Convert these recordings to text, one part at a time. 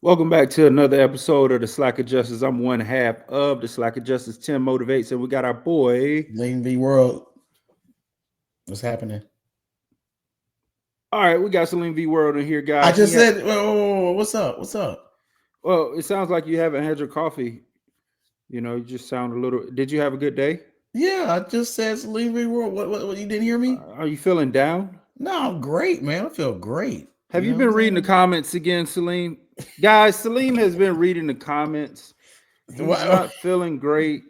Welcome back to another episode of the Slack Adjusters. I'm one half of the Slack Adjusters. Tim Motivates, and we got our boy Lean V World. What's happening? All right, we got Salim V World in here, guys. I just said, what's up? What's up? Well, it sounds like you haven't had your coffee. You know, you just sound a little. Did you have a good day? Yeah, I just said Salim V World. What? You didn't hear me? Are you feeling down? No, I'm great, man. I feel great. Have you been reading the comments again, Salim? Guys, Salim has been reading the comments. He's not feeling great.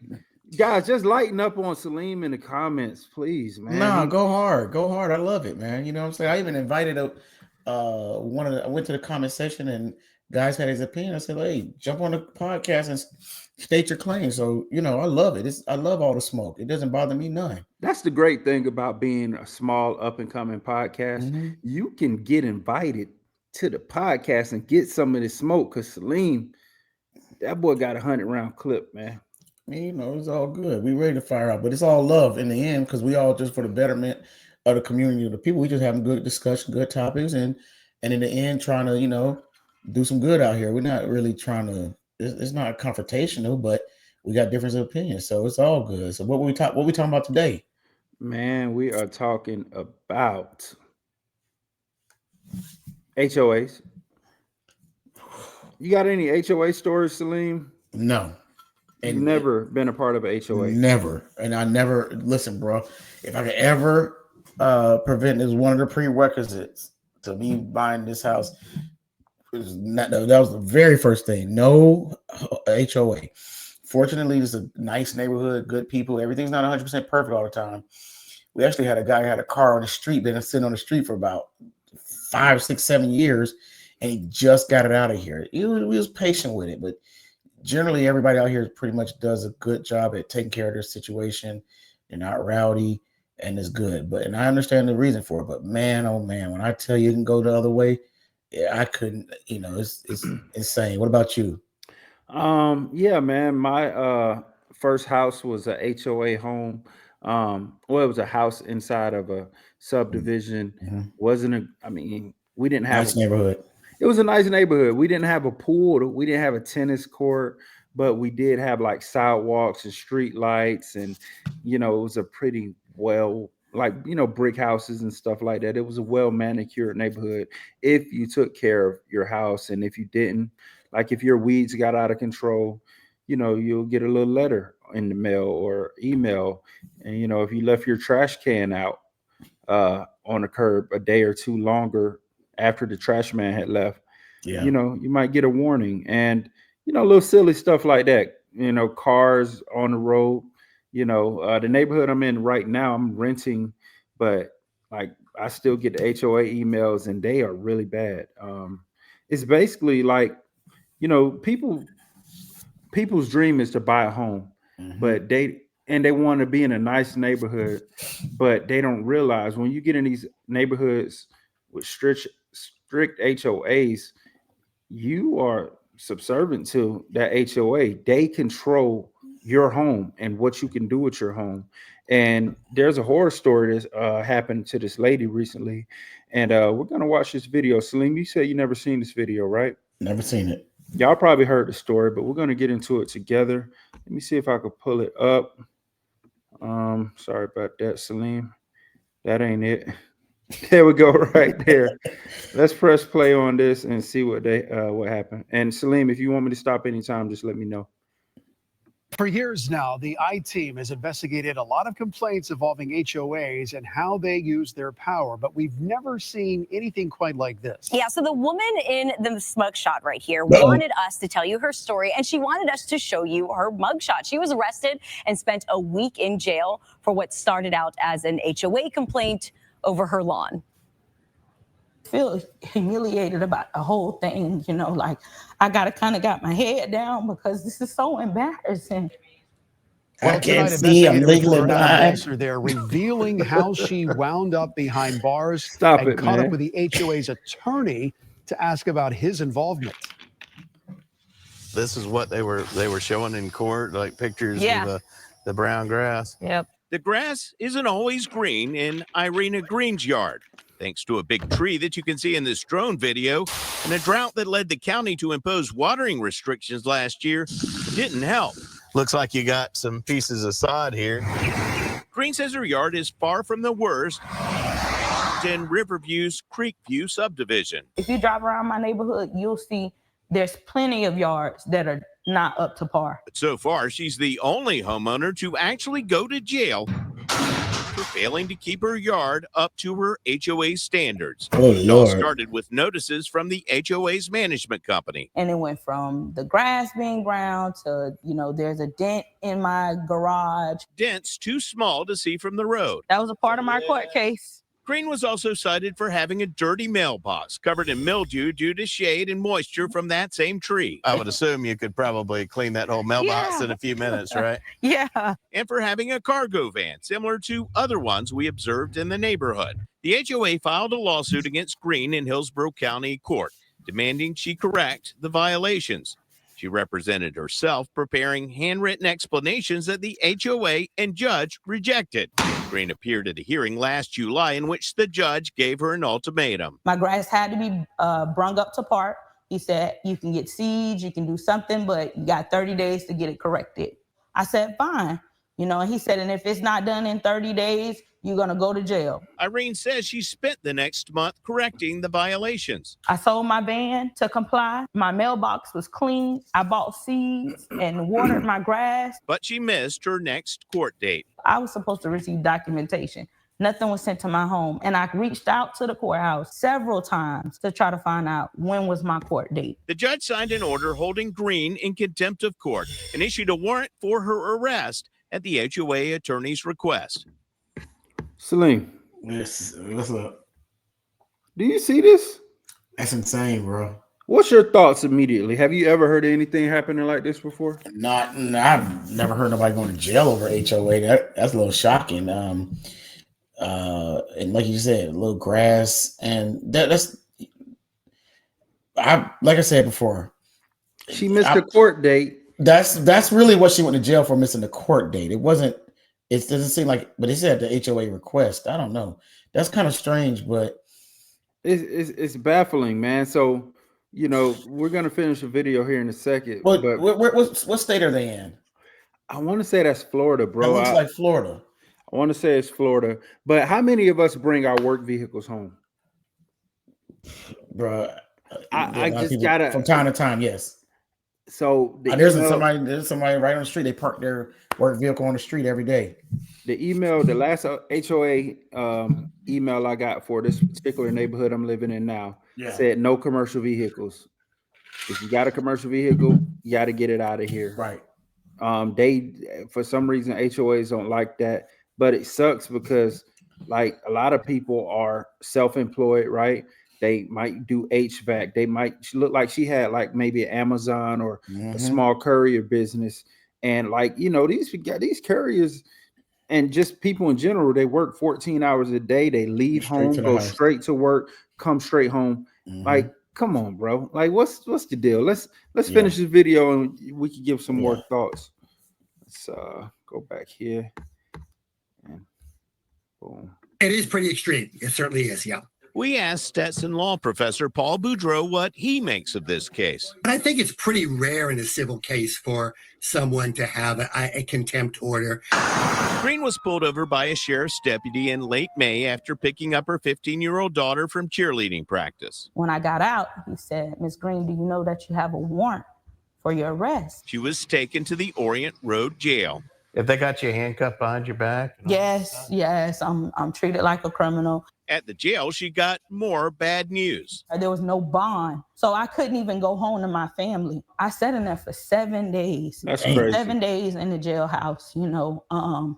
Guys, just lighten up on Salim in the comments, please, man. No, go hard. Go hard. I love it, man. You know what I'm saying? I even invited I went to the comment section and guys had his opinion. I said, hey, jump on the podcast and state your claim. So, you know, I love it. I love all the smoke. It doesn't bother me none. That's the great thing about being a small up and coming podcast. Mm-hmm. You can get invited to the podcast and get some of this smoke because Salim, that boy got a 100-round clip, man. You know, it's all good. We ready to fire out, but it's all love in the end because we all just for the betterment of the community of the people. We just having good discussion, good topics, and in the end, trying to, you know, do some good out here. We're not really trying to. It's not confrontational, but we got difference of opinions, so it's all good. So what we talking about today? Man, we are talking about HOAs. You got any HOA stories, Salim? No. And you've never been a part of a HOA? Never. And I never, listen, bro, if I could ever prevent this, one of the prerequisites to me buying this house, that was the very first thing. No HOA. Fortunately, it's a nice neighborhood, good people. Everything's not 100% perfect all the time. We actually had a guy who had a car on the street, been sitting on the street for about 5, 6, 7 years, and he just got it out of here. We was patient with it, but generally, everybody out here pretty much does a good job at taking care of their situation. They're not rowdy, and it's good. And I understand the reason for it. But man, oh man, when I tell you can go the other way, yeah, I couldn't. You know, it's insane. What about you? Yeah, man. My first house was a HOA home. Well, it was a house inside of a subdivision. Mm-hmm. We didn't have nice neighborhood. It was a nice neighborhood. We didn't have a pool. We didn't have a tennis court, but we did have like sidewalks and street lights. And, you know, it was a pretty brick houses and stuff like that. It was a well manicured neighborhood if you took care of your house. And if you didn't, like if your weeds got out of control, you know, you'll get a little letter in the mail or email. And, you know, if you left your trash can out on the curb a day or two longer after the trash man had left, you know, you might get a warning. And, you know, little silly stuff like that, you know, cars on the road, you know, the neighborhood I'm in right now, I'm renting, but like I still get the HOA emails and they are really bad. It's basically like, you know, people's dream is to buy a home, mm-hmm. but they want to be in a nice neighborhood, but they don't realize when you get in these neighborhoods with strict HOAs, you are subservient to that HOA. They control your home and what you can do with your home. And there's a horror story that happened to this lady recently. And we're going to watch this video. Salim, you said you never seen this video, right? Never seen it. Y'all probably heard the story, but we're going to get into it together. Let me see if I could pull it up. Sorry about that, Salim. That ain't it. There we go, right there. Let's press play on this and see what happened. And Salim, if you want me to stop anytime, just let me know. For years now, the I-Team has investigated a lot of complaints involving HOAs and how they use their power, but we've never seen anything quite like this. Yeah, so the woman in the mugshot right here wanted us to tell you her story, and she wanted us to show you her mugshot. She was arrested and spent a week in jail for what started out as an HOA complaint over her lawn. Feel humiliated about the whole thing, you know, like I got my head down because this is so embarrassing. Well, I can't see. I'm legally blind. They're revealing how she wound up behind bars caught up with the HOA's attorney to ask about his involvement. This is what they were showing in court, like pictures of the brown grass. Yep. The grass isn't always green in Irina Green's yard, thanks to a big tree that you can see in this drone video, and a drought that led the county to impose watering restrictions last year didn't help. Looks like you got some pieces of sod here. Green says her yard is far from the worst in Riverview's Creekview subdivision. If you drive around my neighborhood, you'll see there's plenty of yards that are not up to par. But so far, she's the only homeowner to actually go to jail for failing to keep her yard up to her HOA standards. Oh, It all Lord. started with notices from the HOA's management company. And it went from the grass being brown to, there's a dent in my garage. Dents too small to see from the road. That was a part of my court case. Green was also cited for having a dirty mailbox covered in mildew due to shade and moisture from that same tree. I would assume you could probably clean that whole mailbox in a few minutes, right? Yeah. And for having a cargo van similar to other ones we observed in the neighborhood. The HOA filed a lawsuit against Green in Hillsborough County Court, demanding she correct the violations. She represented herself, preparing handwritten explanations that the HOA and judge rejected. Green appeared at a hearing last July in which the judge gave her an ultimatum. My grass had to be brung up to par. He said, you can get seeds, you can do something, but you got 30 days to get it corrected. I said, fine. And he said, and if it's not done in 30 days, you're going to go to jail. Irene says she spent the next month correcting the violations. I sold my van to comply. My mailbox was clean. I bought seeds and watered my grass. But she missed her next court date. I was supposed to receive documentation. Nothing was sent to my home. And I reached out to the courthouse several times to try to find out when was my court date. The judge signed an order holding Green in contempt of court and issued a warrant for her arrest at the HOA attorney's request. Salim, What's up? do you see this? That's insane, bro. What's your thoughts immediately? Have you ever heard anything happening like this before? I've never heard nobody going to jail over HOA. That's a little shocking. And like you said, a little grass, and that's like I said before. She missed the court date. That's really what she went to jail for, missing the court date. It wasn't. It doesn't seem like, but it said the HOA request. I don't know. That's kind of strange, but It's baffling, man. So we're gonna finish the video here in a second. But but what state are they in? I want to say that's Florida, bro. It looks like Florida. I want to say it's Florida. But how many of us bring our work vehicles home? Bro, I just gotta from time to time, yes. So There's somebody right on the street. They park their work vehicle on the street every day. The last HOA email I got for this particular neighborhood I'm living in now said no commercial vehicles. If you got a commercial vehicle, you got to get it out of here. Right. They, for some reason, HOAs don't like that, but it sucks because like a lot of people are self-employed, right? They might do HVAC. They might look like she had like maybe an Amazon or a small courier business. And like, these couriers and just people in general, they work 14 hours a day. They leave home, go straight to work, come straight home. Like, come on, bro. Like, what's the deal? Let's finish this video and we can give some more thoughts. Let's go back here. And boom. It is pretty extreme. It certainly is, yeah. We asked Stetson law professor Paul Boudreau what he makes of this case. I think it's pretty rare in a civil case for someone to have a contempt order. Green was pulled over by a sheriff's deputy in late May after picking up her 15-year-old daughter from cheerleading practice. When I got out, he said, Ms. Green, do you know that you have a warrant for your arrest? She was taken to the Orient Road jail. If they got you handcuffed behind your back? Yes. I'm treated like a criminal. At the jail, she got more bad news. There was no bond, so I couldn't even go home to my family. I sat in there for 7 days. That's crazy. 7 days in the jailhouse,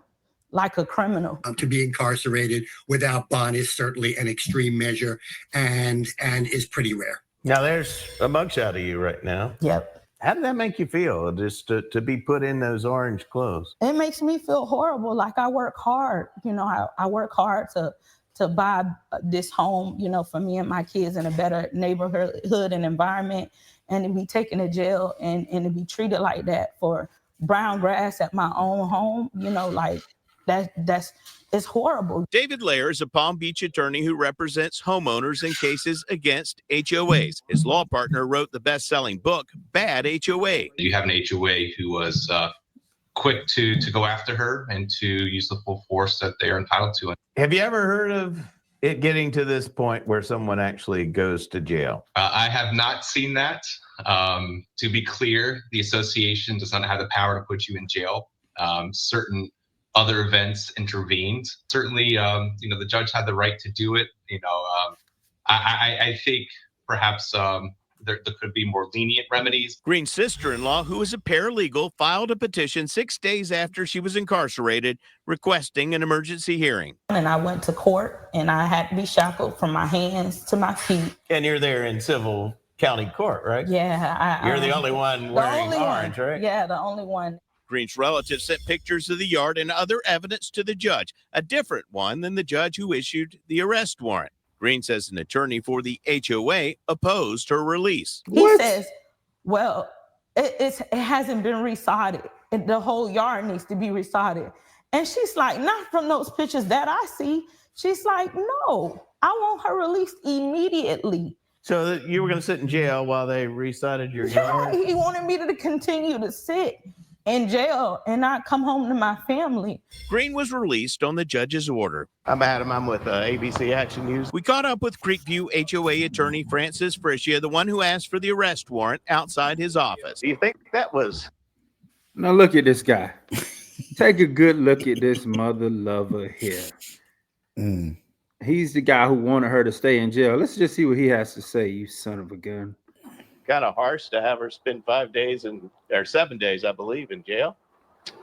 like a criminal. To be incarcerated without bond is certainly an extreme measure and is pretty rare. Now there's a mugshot of you right now. Yep. How did that make you feel, just to be put in those orange clothes? It makes me feel horrible. Like I work hard. I work hard to buy this home, for me and my kids in a better neighborhood and environment. and to be taken to jail and to be treated like that for brown grass at my own home, you know, like it's horrible. David Lair is a Palm Beach attorney who represents homeowners in cases against HOAs. His law partner wrote the best-selling book, Bad HOA. You have an HOA who was quick to go after her and to use the full force that they are entitled to. Have you ever heard of it getting to this point where someone actually goes to jail? I have not seen that. To be clear, the association does not have the power to put you in jail. Certain other events intervened. Certainly, you know, the judge had the right to do it. You know, I think perhaps there could be more lenient remedies. Green's sister-in-law, who is a paralegal, filed a petition 6 days after she was incarcerated, requesting an emergency hearing. And I went to court, and I had to be shackled from my hands to my feet. And you're there in civil county court, right? Yeah. You're the only one wearing orange, right? Yeah, the only one. Green's relatives sent pictures of the yard and other evidence to the judge, a different one than the judge who issued the arrest warrant. Green says an attorney for the HOA opposed her release. He says, well, it hasn't been resodded. The whole yard needs to be resodded. And she's like, not from those pictures that I see. She's like, no, I want her released immediately. So you were going to sit in jail while they resodded your yard? He wanted me to continue to sit in jail and not come home to my family. Green was released on the judge's order. I'm Adam. I'm with ABC Action News. We caught up with Creekview HOA attorney Francis Frischia, the one who asked for the arrest warrant outside his office. Do you think that was... Now look at this guy. Take a good look at this mother lover here. He's the guy who wanted her to stay in jail. Let's just see what he has to say, you son of a gun. Kind of harsh to have her spend 5 days or 7 days, I believe, in jail.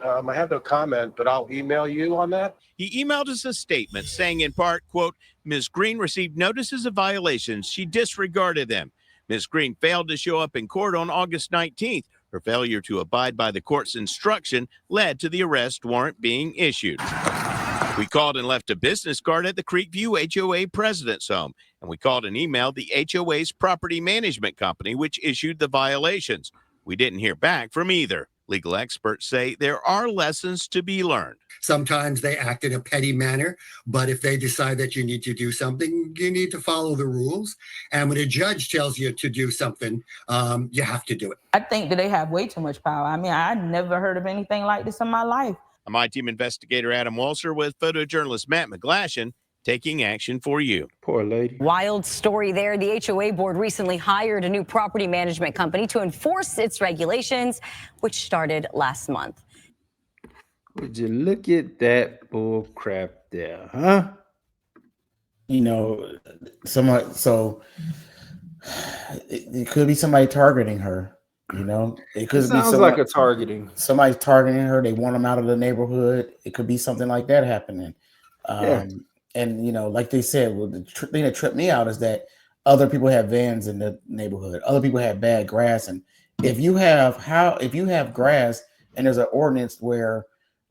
I have no comment, but I'll email you on that. He emailed us a statement saying in part, quote, Ms. Green received notices of violations. She disregarded them. Ms. Green failed to show up in court on August 19th. Her failure to abide by the court's instruction led to the arrest warrant being issued. We called and left a business card at the Creekview HOA president's home, and we called and emailed the HOA's property management company, which issued the violations. We didn't hear back from either. Legal experts say there are lessons to be learned. Sometimes they act in a petty manner, but if they decide that you need to do something, you need to follow the rules. And when a judge tells you to do something, you have to do it. I think that they have way too much power. I mean, I never heard of anything like this in my life. I'm I-Team investigator Adam Walser with photojournalist Matt McGlashan, taking action for you. Poor lady. Wild story there. The HOA board recently hired a new property management company to enforce its regulations, which started last month. Would you look at that bull crap there, huh? You know, somebody, so it could be somebody targeting her. You know, it could be sounds like a targeting. Somebody's targeting her. They want them out of the neighborhood. It could be something like that happening. And you know, like they said, well, the thing that tripped me out is that other people have vans in the neighborhood. Other people have bad grass, and if you have grass and there's an ordinance where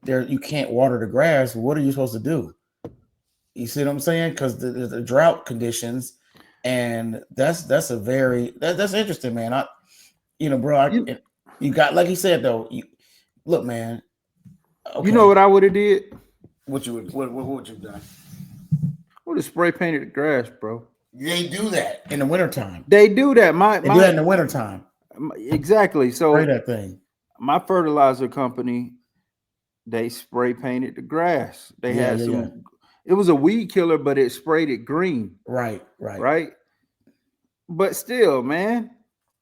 you can't water the grass, what are you supposed to do? You see what I'm saying? Because the drought conditions, and that's interesting, man. You got, like he said though. Look, man. Okay. You know what I would have did? What would you done? Would have spray painted the grass, bro. They do that in the wintertime. They do that. They do that in the wintertime. Exactly. So spray that thing. My fertilizer company, they spray painted the grass. They had some. It was a weed killer, but it sprayed it green. Right. But still, man,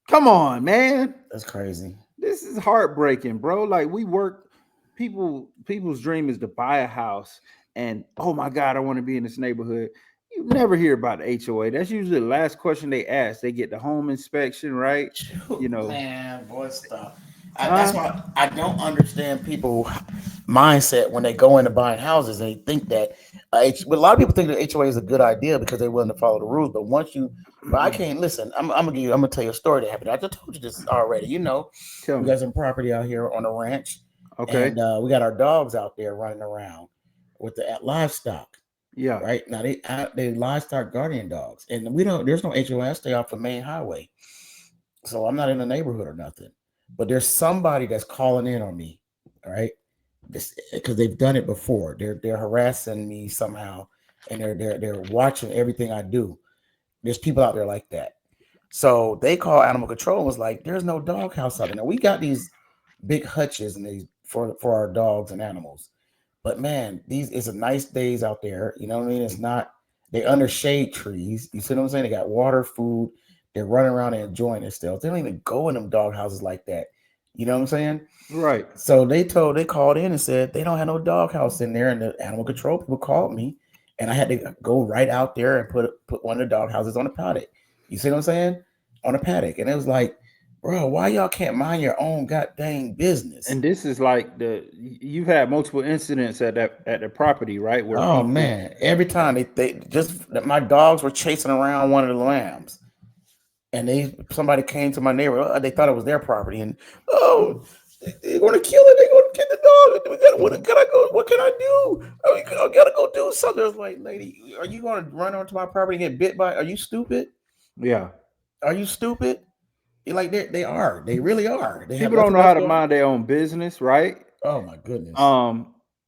come on, man. That's crazy. This is heartbreaking, bro. Like, we work. People's dream is to buy a house, and oh my God, I want to be in this neighborhood. You never hear about the HOA. That's usually the last question they ask. They get the home inspection, right? You know, man, boy, stop. That's why I don't understand people mindset when they go into buying houses. They think that a lot of people think that HOA is a good idea because they're willing to follow the rules. But but I can't listen. I'm gonna tell you a story that happened. I just told you this already. You know, we got some property out here on the ranch. Okay. And we got our dogs out there running around with the livestock. Yeah. Right now they livestock guardian dogs, and there's no HOA. I stay off the main highway, So I'm not in the neighborhood or nothing. But there's somebody that's calling in on me, all right? Because they've done it before. They're harassing me somehow, and they're watching everything I do. There's people out there like that. So they call animal control and was like, "There's no dog house out there." Now we got these big hutches and these for our dogs and animals, but man, it's a nice days out there. You know what I mean? It's not. They under shade trees. You see what I'm saying? They got water, food. They're running around and enjoying themselves. They don't even go in them dog houses like that. You know what I'm saying? Right. So they called in and said they don't have no dog house in there, and the animal control people called me, and I had to go right out there and put one of the dog houses on the paddock. You see what I'm saying? On a paddock, and it was like, bro, why y'all can't mind your own goddamn business? And this is like you've had multiple incidents at the property, right? Where oh man, every time they just my dogs were chasing around one of the lambs, and somebody came to my neighbor. They thought it was their property, and they're gonna kill it. They're gonna kill the dog. What can I do? I gotta go do something. I was like, lady, are you gonna run onto my property and get bit by? Are you stupid? Yeah. Are you stupid? You're like they are. They really are. People don't know how to mind their own business, right? Oh my goodness.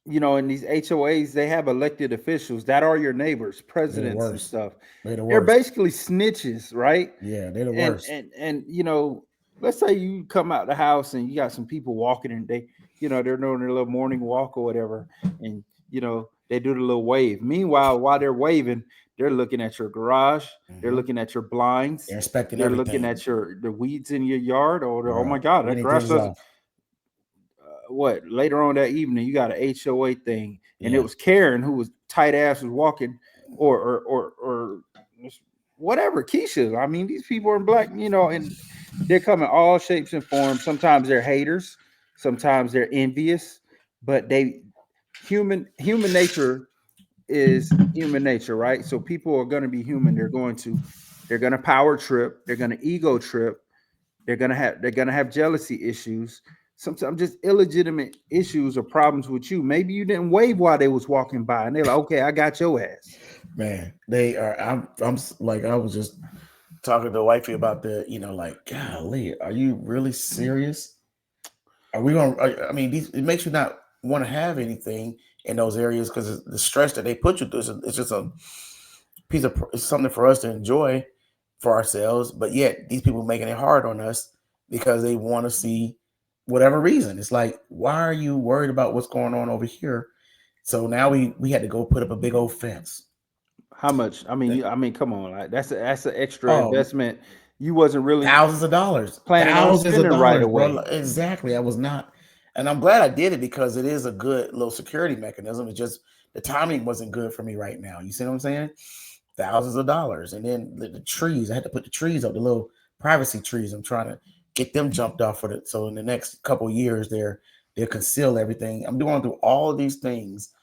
You know, in these HOAs, they have elected officials that are your neighbors, presidents and stuff. They're basically snitches, right? Yeah, they're the worst. And you know, let's say you come out the house and you got some people walking and they're doing their little morning walk or whatever, and you know, they do the little wave. Meanwhile, while they're waving, they're looking at your garage. They're looking at your blinds. They're inspecting They're everything. looking at the weeds in your yard. Or oh my God, that grass doesn't. What later on that evening, you got an HOA thing, and it was Karen who was tight ass was walking, or whatever, Keisha. I mean, these people are in black, you know, and they're coming all shapes and forms. Sometimes they're haters, sometimes they're envious, but human nature is human nature, right? So people are going to be human. They're going to power trip. They're going to ego trip. They're going to have jealousy issues. Sometimes just illegitimate issues or problems with you. Maybe you didn't wave while they was walking by, and they're like, "Okay, I got your ass." Man, they are. I'm like, I was just talking to wifey about the, you know, like, golly, are you really serious? Are we going to, I mean, it makes you not want to have anything in those areas because the stress that they put you through, it's just it's something for us to enjoy for ourselves. But yet these people making it hard on us because they want to see whatever reason. It's like, why are you worried about what's going on over here? So now we had to go put up a big old fence. How much? I mean, come on, like that's an extra investment. You wasn't really thousands of dollars planning on spending right away. Bro. Exactly, I was not, and I'm glad I did it because it is a good little security mechanism. It's just the timing wasn't good for me right now. You see what I'm saying? Thousands of dollars, and then the trees. I had to put the trees up, the little privacy trees. I'm trying to get them jumped off for it. So in the next couple of years, they'll conceal everything. I'm going through all of these things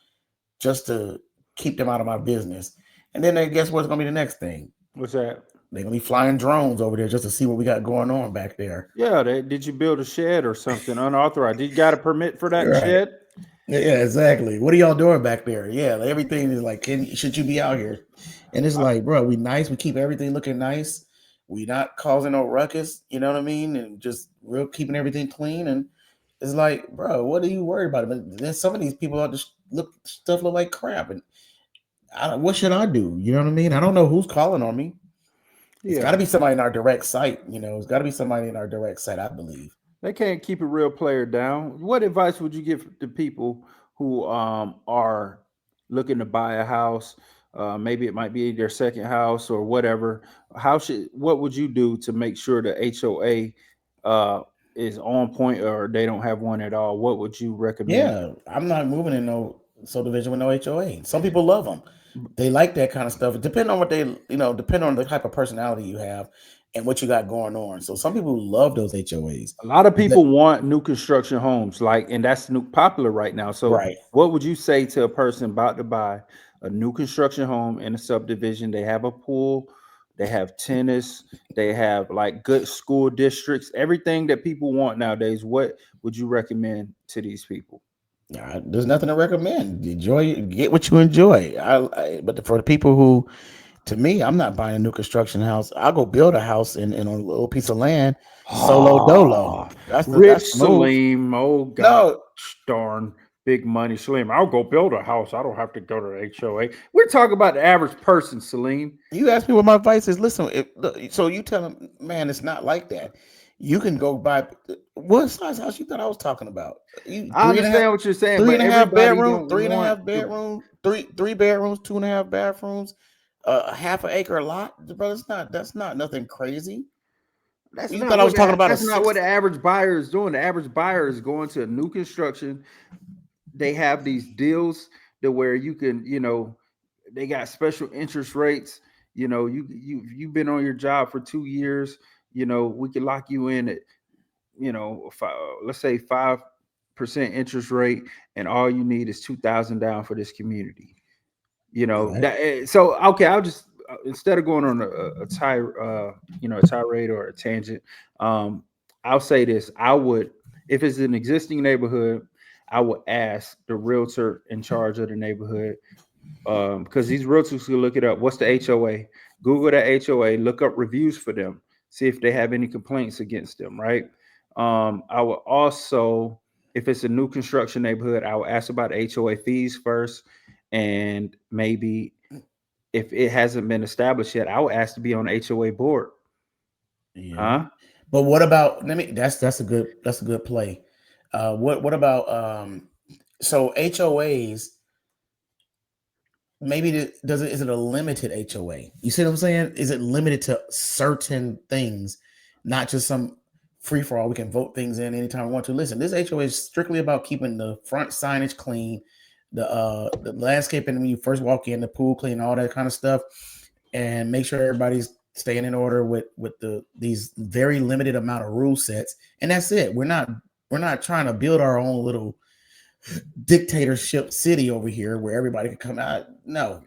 just to keep them out of my business. And then guess what's going to be the next thing? What's that? They're going to be flying drones over there just to see what we got going on back there. Yeah. Did you build a shed or something unauthorized? Did you got a permit for that shed? Yeah, exactly. What are y'all doing back there? Yeah, everything is like, should you be out here? And it's like, bro, we nice. We keep everything looking nice. We not causing no ruckus. You know what I mean? And just keeping everything clean. And it's like, bro, what are you worried about? But then some of these people are just look like crap. And what should I do? You know what I mean? I don't know who's calling on me. It's got to be somebody in our direct site. You know, it's got to be somebody in our direct site, I believe. They can't keep a real player down. What advice would you give to people who are looking to buy a house? Maybe it might be their second house or whatever. What would you do to make sure the HOA is on point or they don't have one at all? What would you recommend? Yeah, I'm not moving in no subdivision with no HOA. Some people love them. They like that kind of stuff. Depending on depending on the type of personality you have and what you got going on. So some people love those HOAs. A lot of people want new construction homes, and that's popular right now. So what would you say to a person about to buy a new construction home in a subdivision? They have a pool, they have tennis, they have like good school districts, everything that people want nowadays. What would you recommend to these people? There's nothing to recommend. Enjoy, get what you enjoy. But for the people who To me, I'm not buying a new construction house. I'll go build a house in a little piece of land, solo dolo. That's Rich the move. Salim, oh god, darn big money, Salim. I'll go build a house. I don't have to go to the HOA. We're talking about the average person, Salim. You asked me what my advice is. Listen, so you tell him, man, it's not like that. You can go buy what size house you thought I was talking about. I understand what you're saying. 3.5 bedroom, 3.5 bedroom, three bedrooms, 2.5 bathrooms, a half an acre lot. Bro, that's not nothing crazy. That's you not thought I was talking about. That's not what the average buyer is doing. The average buyer is going to a new construction. They have these deals that where you can, they got special interest rates. You've been on your job for 2 years. We could lock you in at, let's say 5% interest rate, and all you need is $2,000 down for this community. So okay, I'll just instead of going on a tirade or a tangent, I'll say this: I would, if it's an existing neighborhood, I would ask the realtor in charge of the neighborhood, because these realtors can look it up. What's the HOA? Google the HOA, look up reviews for them, see if they have any complaints against them, right? I would also, if it's a new construction neighborhood, I would ask about HOA fees first, and maybe if it hasn't been established yet, I would ask to be on the HOA board. Yeah. But what about? That's a good play. What about so HOAs? Maybe is it a limited HOA? You see what I'm saying? Is it limited to certain things, not just some free for all? We can vote things in anytime we want to. Listen, this HOA is strictly about keeping the front signage clean, the landscaping when you first walk in, the pool clean, all that kind of stuff, and make sure everybody's staying in order with these very limited amount of rule sets. And that's it. We're not trying to build our own little dictatorship city over here where everybody can come out. No.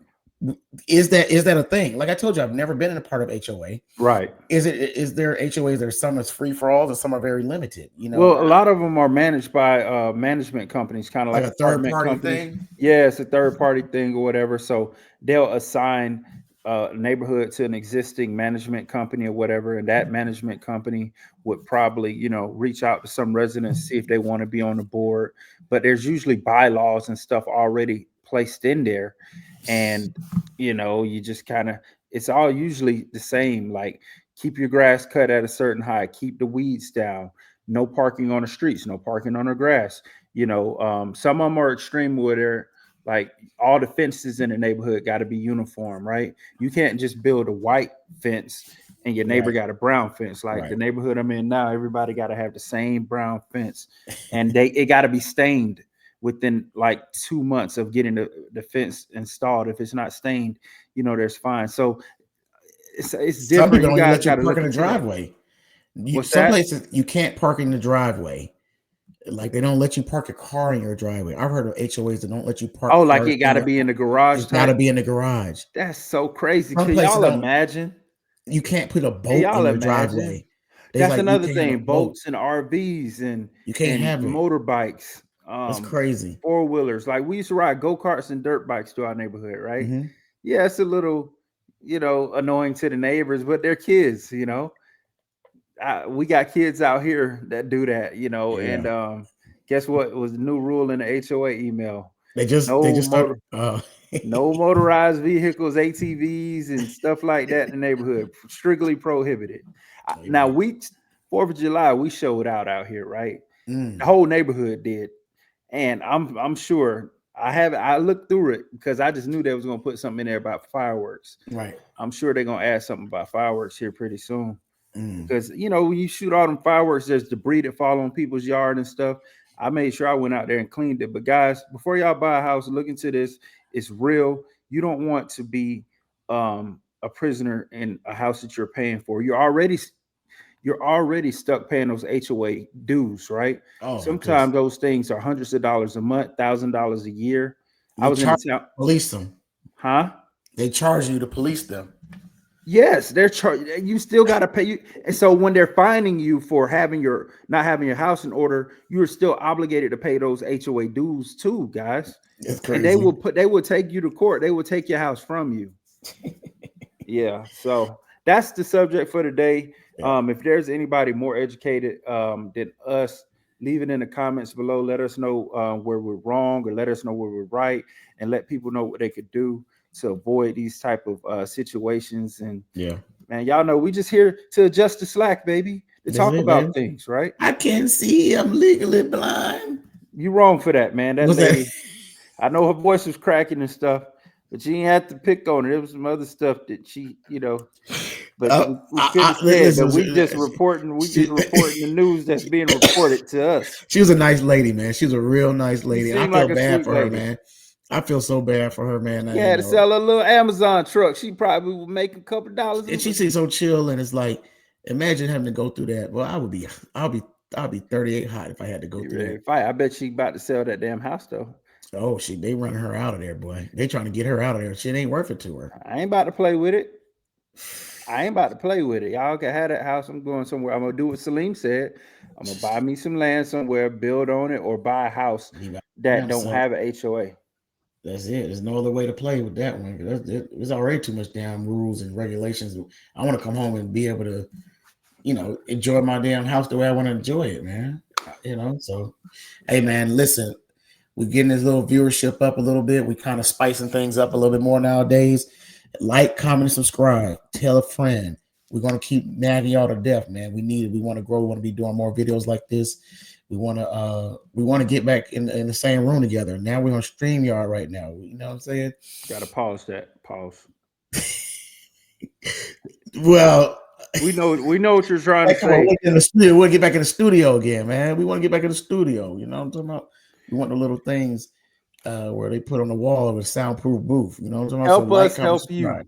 Is that a thing? Like I told you, I've never been in a part of HOA. Right. Is there HOAs? There's some that's free for all, and some are very limited. Well, a lot of them are managed by management companies, kind of like a third party companies. thing. Yeah, it's a third party thing or whatever. So they'll assign a neighborhood to an existing management company or whatever, and that management company would probably, reach out to some residents, see if they want to be on the board. But there's usually bylaws and stuff already placed in there. And, you just it's all usually the same. Like, keep your grass cut at a certain height, keep the weeds down, no parking on the streets, no parking on the grass. Some of them are extreme where they're like, all the fences in the neighborhood got to be uniform, right? You can't just build a white fence and your neighbor got a brown fence. Like the neighborhood I'm in now, everybody got to have the same brown fence, and it got to be stained within like 2 months of getting the fence installed. If it's not stained, there's fine. So it's different. Some people you guys got to look park in the driveway. Some places you can't park in the driveway. Like, they don't let you park a car in your driveway. I've heard of HOAs that don't let you park. Oh, like it got to be in the garage. It's got to be in the garage. That's so crazy. Can y'all imagine? You can't put a boat in your driveway. That's another thing. Boats and RVs and you can't have motorbikes. That's crazy. 4-wheelers. Like, we used to ride go-karts and dirt bikes through our neighborhood, right? Mm-hmm. Yeah, it's a little, annoying to the neighbors, but they're kids, we got kids out here that do that, and guess what? It was the new rule in the HOA email. No motorized vehicles, ATVs and stuff like that in the neighborhood. Strictly prohibited. Now, 4th of July, we showed out here, right? The whole neighborhood did. And I'm sure I looked through it because I just knew they was going to put something in there about fireworks. Right. I'm sure they're going to add something about fireworks here pretty soon. Because, when you shoot all them fireworks, there's debris that fall on people's yard and stuff. I made sure I went out there and cleaned it. But guys, before y'all buy a house, look into this. It's real. You don't want to be a prisoner in a house that you're paying for. You're already stuck paying those HOA dues, right? Oh, sometimes those things are hundreds of dollars a month, $1,000 a year. I was in town. Police them, huh? They charge you to police them. Yes, they're you still got to pay you. And so when they're fining you for not having your house in order, you're still obligated to pay those HOA dues too, guys. It's crazy. And they will take you to court. They will take your house from you. Yeah. So that's the subject for today. Yeah. If there's anybody more educated than us, leave it in the comments below. Let us know where we're wrong, or let us know where we're right, and let people know what they could do to avoid these type of situations. And Yeah. man, y'all know we just here to adjust the slack, baby, to That's talk it, about man. things, right? I can't see. I'm legally blind. You wrong for that, man. That What's lady, that? I know her voice was cracking and stuff, but she ain't had to pick on her. There was some other stuff that she, but we couldn't have said. But we just reporting. We just reporting the news that's being reported to us. She was a nice lady, man. She was a real nice She lady. I seemed feel like a bad sweet for her, lady. man. I feel so bad for her, man. She had to sell a little Amazon truck. She probably would make a couple dollars. And she seems so chill, and it's like, imagine having to go through that. Well, I'll be 38 hot if I had to go through that. I bet she about to sell that damn house though. Oh, they running her out of there, boy. They trying to get her out of there. Shit ain't worth it to her. I ain't about to play with it. Y'all can have that house. I'm going somewhere. I'm gonna do what Salim said. I'm gonna buy me some land somewhere, build on it, or buy a house that don't have an HOA. That's it. There's no other way to play with that one. There's already too much damn rules and regulations. I want to come home and be able to, enjoy my damn house the way I want to enjoy it, man. So, hey, man, listen, we're getting this little viewership up a little bit. We kind of spicing things up a little bit more nowadays. Like, comment, subscribe, tell a friend. We're going to keep nagging y'all to death, man. We need it. We want to grow. We want to be doing more videos like this. We want to get back in the same room together. Now we're on StreamYard right now. You know what I'm saying? Gotta pause that. Pause. Well, we know what you're trying to say. We'll get back in the studio again, man. We want to get back in the studio. You know what I'm talking about? We want the little things where they put on the wall with a soundproof booth. You know what I'm talking about? Help us help you.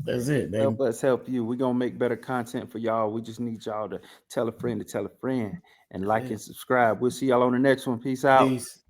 That's it, baby. Help us help you. We're gonna make better content for y'all. We just need y'all to tell a friend and like and subscribe. We'll see y'all on the next one. Peace out. Peace.